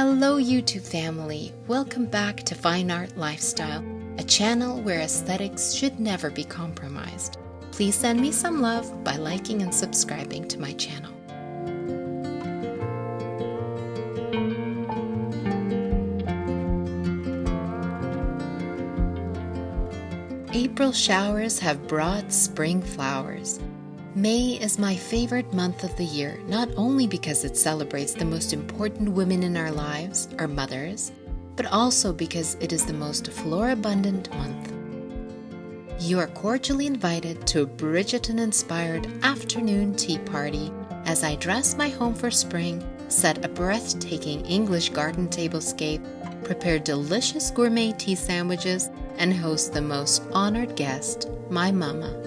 Hello YouTube family, welcome back to Fine Art Lifestyle, a channel where aesthetics should never be compromised. Please send me some love by liking and subscribing to my channel. April showers have brought spring flowers. May is my favorite month of the year, not only because it celebrates the most important women in our lives, our mothers, but also because it is the most florabundant month. You are cordially invited to a Bridgerton-inspired Afternoon Tea Party as I dress my home for spring, set a breathtaking English garden tablescape, prepare delicious gourmet tea sandwiches, and host the most honored guest, my mama.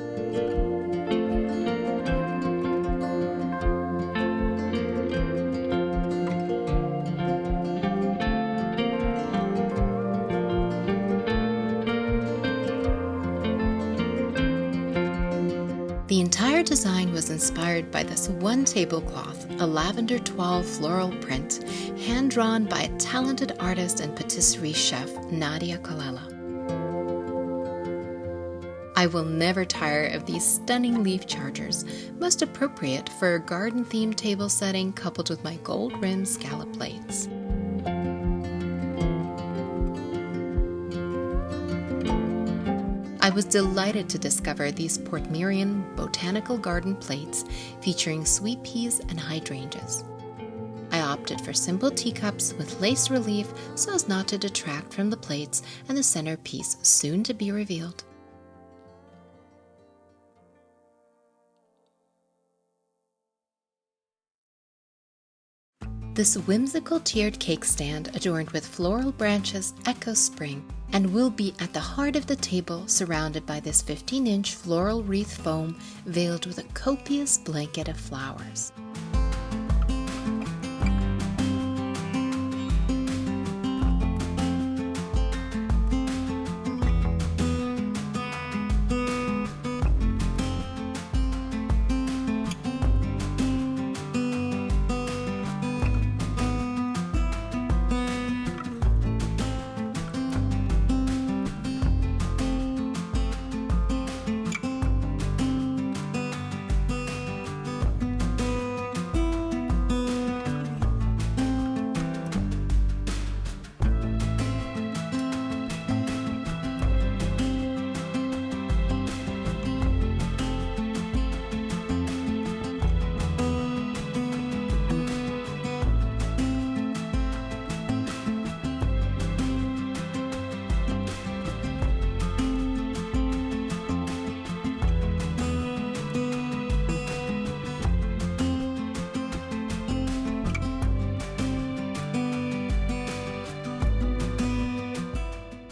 The entire design was inspired by this one tablecloth, a lavender toile floral print, hand-drawn by a talented artist and patisserie chef, Nadia Colella. I will never tire of these stunning leaf chargers, most appropriate for a garden-themed table setting coupled with my gold-rimmed scallop plates. I was delighted to discover these Portmeirion botanical garden plates featuring sweet peas and hydrangeas. I opted for simple teacups with lace relief so as not to detract from the plates and the centerpiece soon to be revealed. This whimsical tiered cake stand adorned with floral branches echoes spring and will be at the heart of the table, surrounded by this 15-inch floral wreath foam veiled with a copious blanket of flowers.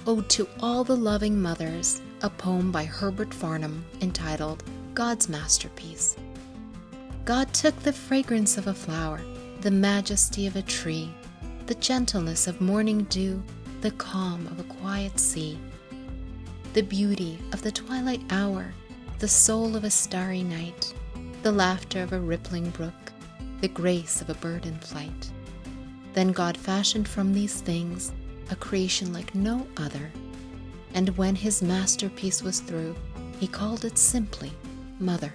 Ode to All the Loving Mothers, a poem by Herbert Farnham entitled God's Masterpiece. God took the fragrance of a flower, the majesty of a tree, the gentleness of morning dew, the calm of a quiet sea, the beauty of the twilight hour, the soul of a starry night, the laughter of a rippling brook, the grace of a bird in flight. Then God fashioned from these things a creation like no other, and when his masterpiece was through, he called it simply Mother.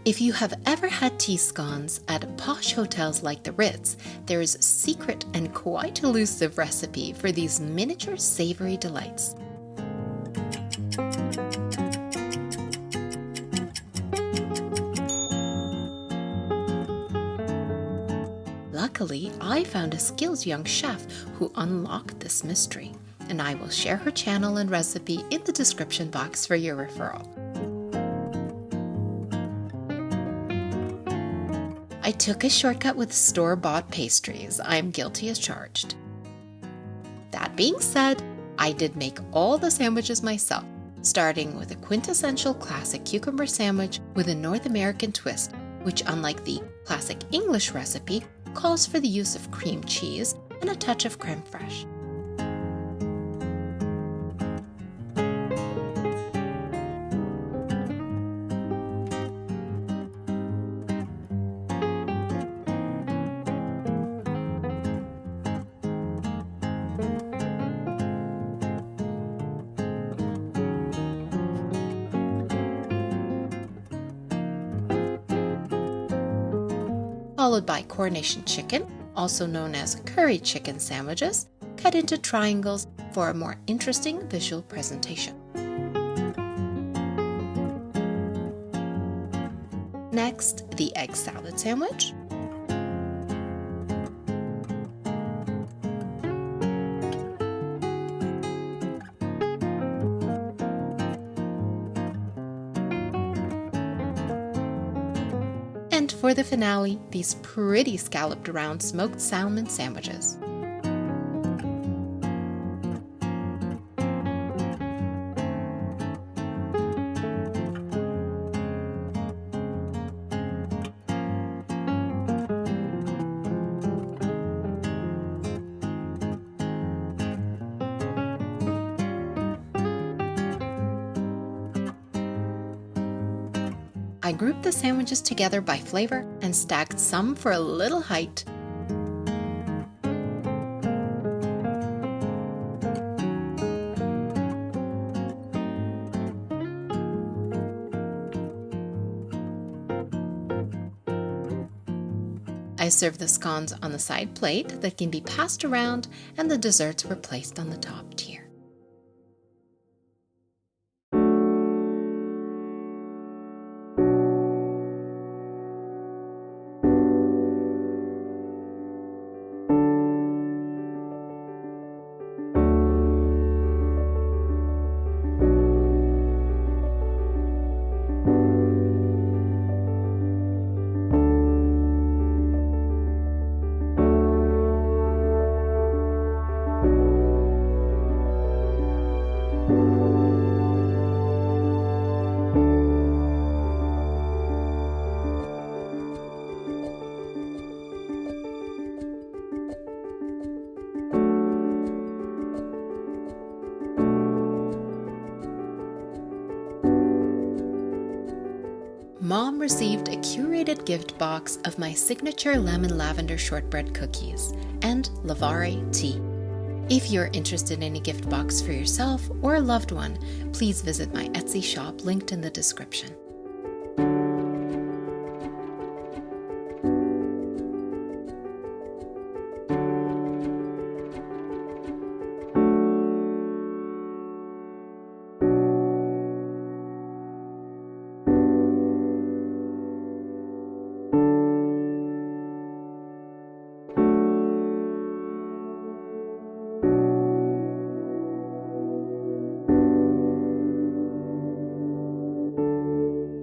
If you have ever had tea scones at posh hotels like the Ritz, there is a secret and quite elusive recipe for these miniature savory delights. Luckily, I found a skilled young chef who unlocked this mystery, and I will share her channel and recipe in the description box for your referral. I took a shortcut with store-bought pastries. I am guilty as charged. That being said, I did make all the sandwiches myself, starting with a quintessential classic cucumber sandwich with a North American twist, which, unlike the classic English recipe, calls for the use of cream cheese and a touch of creme fraiche. Followed by Coronation chicken, also known as curry chicken sandwiches, cut into triangles for a more interesting visual presentation. Next, the egg salad sandwich. And for the finale, these pretty scalloped round smoked salmon sandwiches. I grouped the sandwiches together by flavor and stacked some for a little height. I served the scones on the side plate that can be passed around, and the desserts were placed on the top tier. Mom received a curated gift box of my signature lemon lavender shortbread cookies and Savoury tea. If you're interested in a gift box for yourself or a loved one, please visit my Etsy shop linked in the description.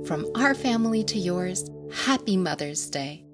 From our family to yours, happy Mother's Day.